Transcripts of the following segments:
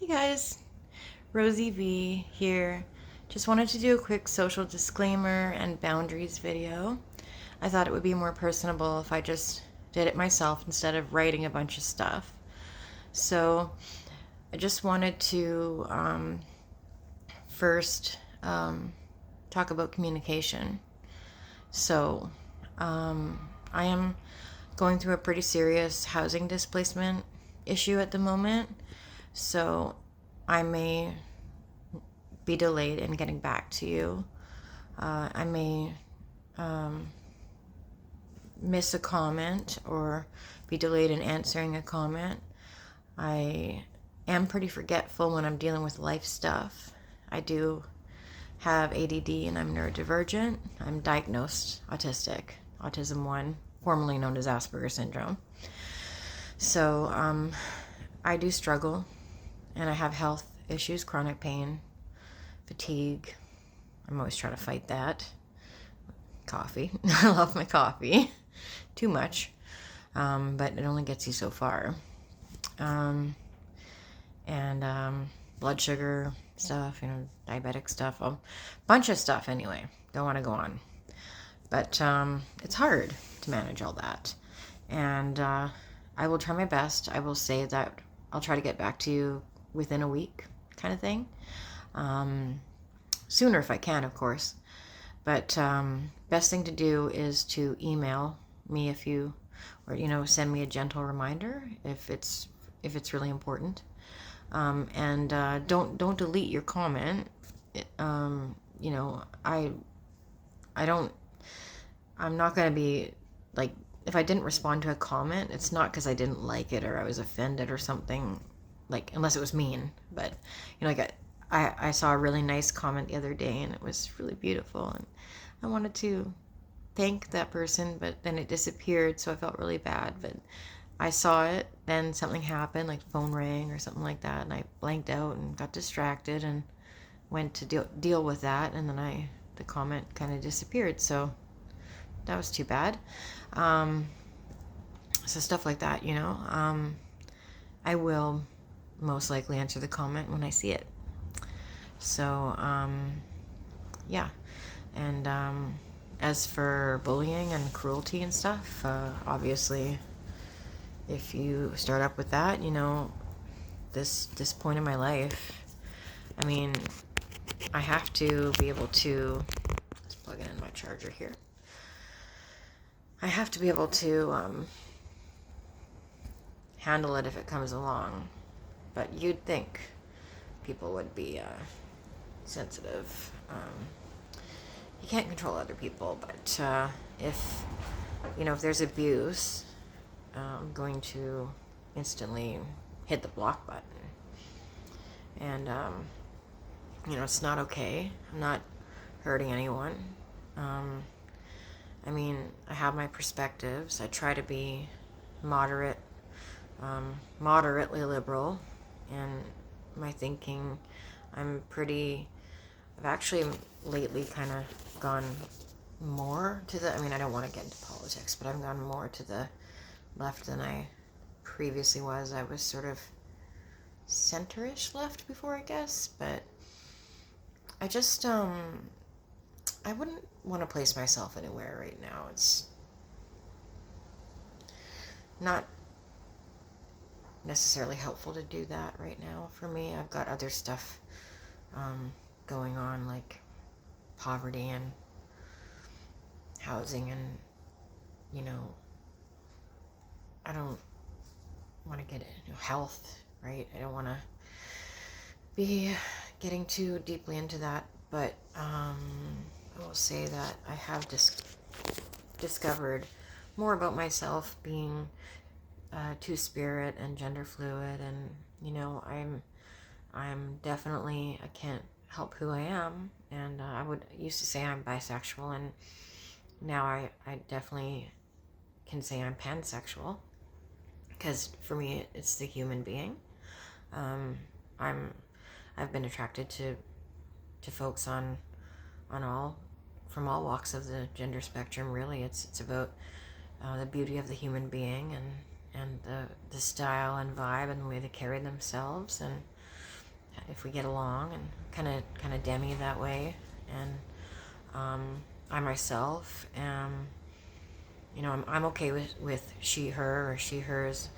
Hey guys, Rosie V here. Just wanted to do a quick social disclaimer and boundaries video. I thought it would be more personable if I just did it myself instead of writing a bunch of stuff. So I just wanted to first talk about communication. So I am going through a pretty serious housing displacement issue at the moment. So I may be delayed in getting back to you. I may miss a comment or be delayed in answering a comment. I am pretty forgetful when I'm dealing with life stuff. I do have ADD and I'm neurodivergent. I'm diagnosed autistic, autism 1, formerly known as Asperger's syndrome. So I do struggle, and I have health issues, chronic pain, fatigue. I'm always trying to fight that. Coffee. I love my coffee. Too much. But it only gets you so far. And blood sugar stuff, diabetic stuff, a bunch of stuff anyway. Don't want to go on. But it's hard to manage all that. And I will try my best. I will say that I'll try to get back to you within a week, kind of thing. Sooner if I can, of course. But best thing to do is to email me if you, or send me a gentle reminder if it's really important. And don't delete your comment. I'm not going to be like, if I didn't respond to a comment, it's not because I didn't like it or I was offended or something, like, unless it was mean. But I saw a really nice comment the other day and it was really beautiful, and I wanted to thank that person, but then it disappeared, so I felt really bad. But I saw it, then something happened, like phone rang or something like that, and I blanked out and got distracted and went to deal with that, and then the comment kind of disappeared, so that was too bad. So stuff like that, I will most likely answer the comment when I see it. So yeah. And as for bullying and cruelty and stuff, obviously if you start up with that, this point in my life, I mean, I have to be able to, let's plug it in my charger here. I have to be able to handle it if it comes along. But you'd think people would be sensitive. You can't control other people, but if there's abuse, I'm going to instantly hit the block button. And it's not okay. I'm not hurting anyone. I mean, I have my perspectives. I try to be moderately liberal in my thinking. I've actually lately kind of gone more to I don't want to get into politics, but I've gone more to the left than I previously was. I was sort of center-ish left before, I guess, but I just, I wouldn't want to place myself anywhere right now. It's not necessarily helpful to do that right now for me. I've got other stuff going on, like poverty and housing, and I don't want to get into health, right? I don't want to be getting too deeply into that, but I will say that I have discovered more about myself, being two-spirit and gender fluid, and I'm definitely, I can't help who I am, and I used to say I'm bisexual, and now I definitely can say I'm pansexual, because for me it's the human being. I've been attracted to folks from all walks of the gender spectrum. Really, it's about the beauty of the human being, and the style and vibe and the way they carry themselves, and if we get along, and kind of Demi that way. And I myself am, I'm okay with she, her, or she, hers.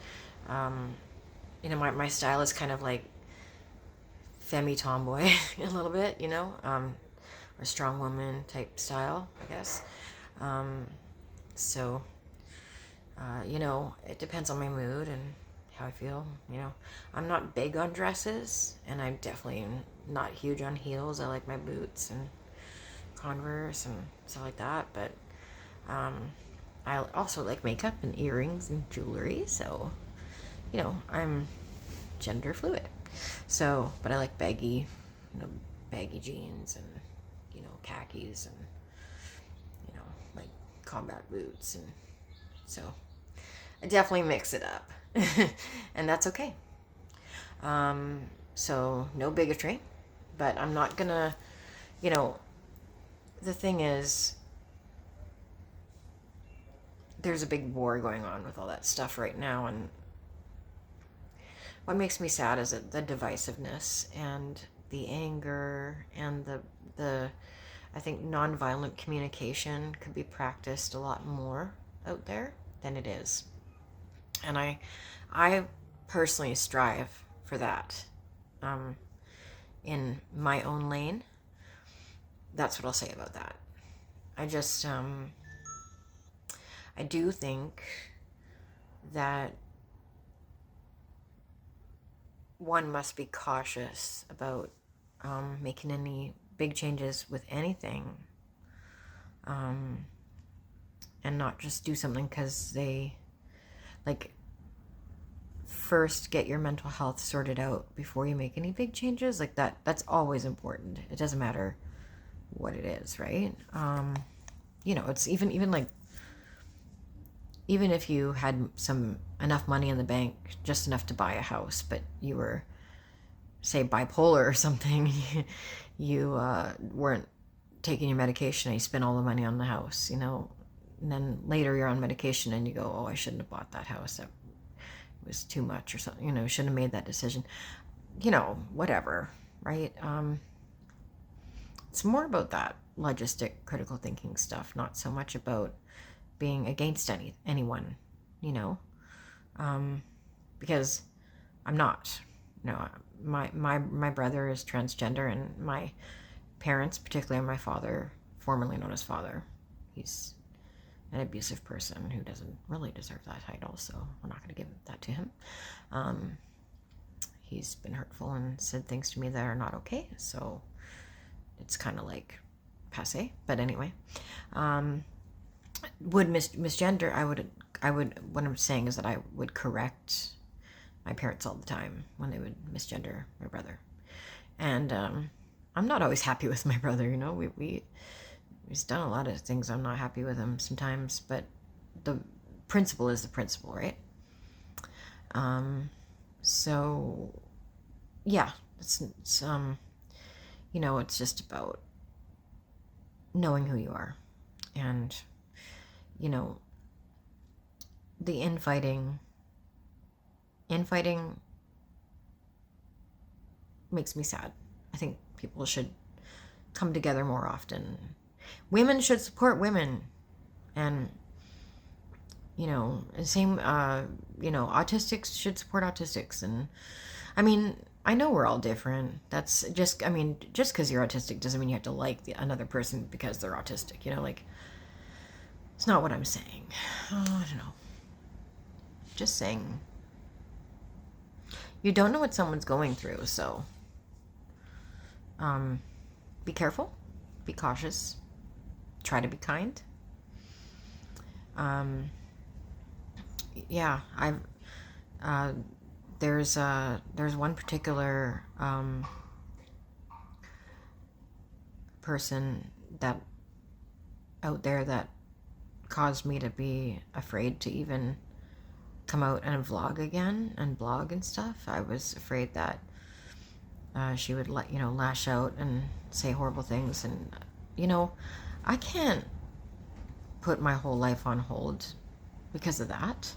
My style is kind of like femi tomboy a little bit, a strong woman type style, I guess. So, it depends on my mood and how I feel. I'm not big on dresses, and I'm definitely not huge on heels. I like my boots and Converse and stuff like that, but I also like makeup and earrings and jewelry, so I'm gender fluid. So, but I like baggy jeans and khakis and like combat boots, and so I definitely mix it up, and that's okay. So no bigotry, but I'm not gonna, the thing is, there's a big war going on with all that stuff right now, and what makes me sad is that the divisiveness and the anger and the I think nonviolent communication could be practiced a lot more out there than it is. And I personally strive for that in my own lane. That's what I'll say about that. I just I do think that one must be cautious about making any big changes with anything, and not just do something because they, like, first get your mental health sorted out before you make any big changes. Like that's always important. It doesn't matter what it is, right? It's even like, even if you had enough money in the bank, just enough to buy a house, but you were, say, bipolar or something, you weren't taking your medication and you spent all the money on the house, and then later you're on medication and you go, oh, I shouldn't have bought that house. That was too much or something, shouldn't have made that decision, whatever, right? It's more about that logistic, critical thinking stuff, not so much about being against anyone, because I'm not. My brother is transgender, and my parents, particularly my father, formerly known as father, he's an abusive person who doesn't really deserve that title, so we're not going to give that to him. He's been hurtful and said things to me that are not okay, so it's kind of like passe. But anyway, would misgender, I would, what I'm saying is that I would correct my parents all the time when they would misgender my brother. And I'm not always happy with my brother, he's done a lot of things I'm not happy with him sometimes, but the principle is the principle, right? So yeah, it's it's just about knowing who you are, and the infighting makes me sad. I think people should come together more often. Women should support women, and same, autistics should support autistics. And I know we're all different. That's just because you're autistic doesn't mean you have to like another person because they're autistic. It's not what I'm saying. Oh, I don't know. Just saying. You don't know what someone's going through, so be careful, be cautious, try to be kind. Yeah, there's one particular person that out there that caused me to be afraid to even come out and vlog again and blog and stuff. I was afraid that she would lash out and say horrible things, and I can't put my whole life on hold because of that.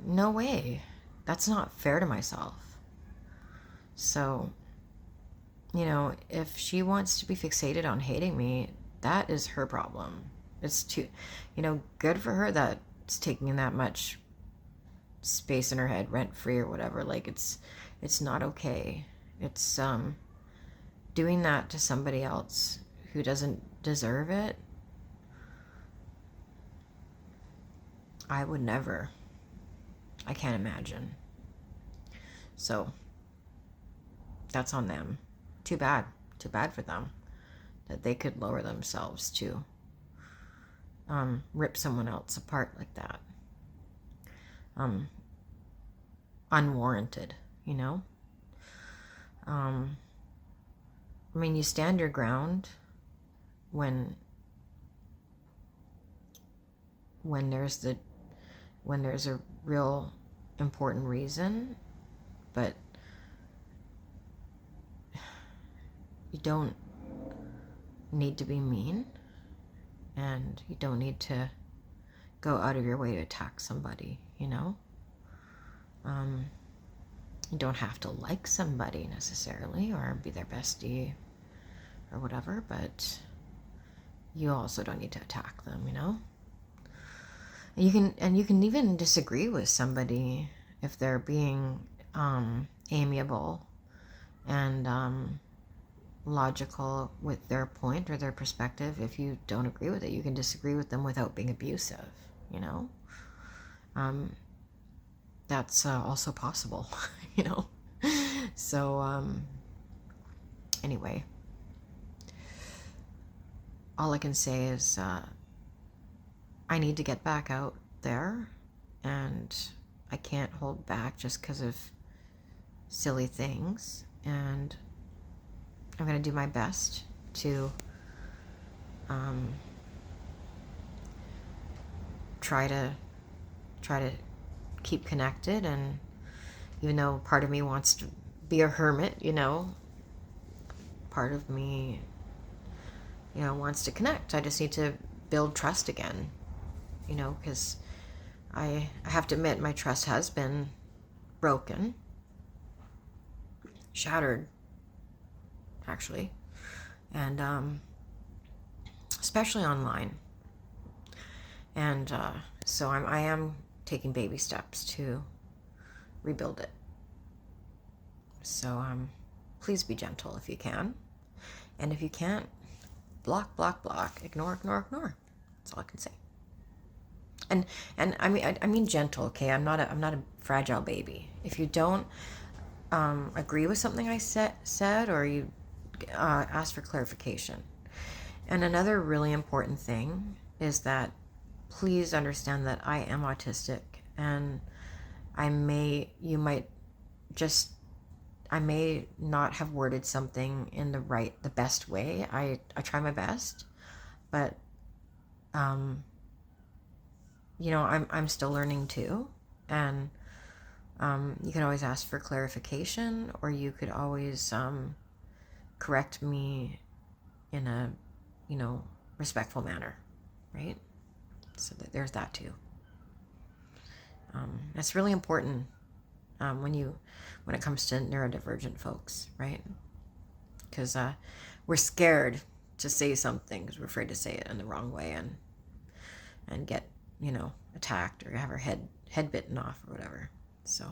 No way. That's not fair to myself. So, if she wants to be fixated on hating me, that is her problem. It's too, good for her that it's taking that much space in her head rent free or whatever. Like, it's not okay. It's doing that to somebody else who doesn't deserve it. I would never. I can't imagine. So that's on them. Too bad for them that they could lower themselves to rip someone else apart like that. Unwarranted, I mean, you stand your ground when there's a real important reason, but you don't need to be mean, and you don't need to go out of your way to attack somebody, You don't have to like somebody necessarily or be their bestie or whatever, but you also don't need to attack them, You can even disagree with somebody if they're being amiable and logical with their point or their perspective. If you don't agree with it, you can disagree with them without being abusive, That's also possible, So, anyway, all I can say is I need to get back out there, and I can't hold back just because of silly things, and I'm going to do my best to try to keep connected. And even though part of me wants to be a hermit, part of me wants to connect. I just need to build trust again, because I have to admit my trust has been broken, shattered, actually, and especially online. And so I am taking baby steps to rebuild it. So please be gentle if you can, and if you can't, block, ignore. That's all I can say. And I mean gentle, okay? I'm not a fragile baby. If you don't agree with something I said, or you ask for clarification. And another really important thing is that please understand that I am autistic, and I may not have worded something in the best way. I try my best, but I'm still learning too, and you can always ask for clarification, or you could always correct me in a respectful manner, right? So there's that too. That's really important when it comes to neurodivergent folks, right? Because we're scared to say something because we're afraid to say it in the wrong way and get attacked or have our head bitten off or whatever. So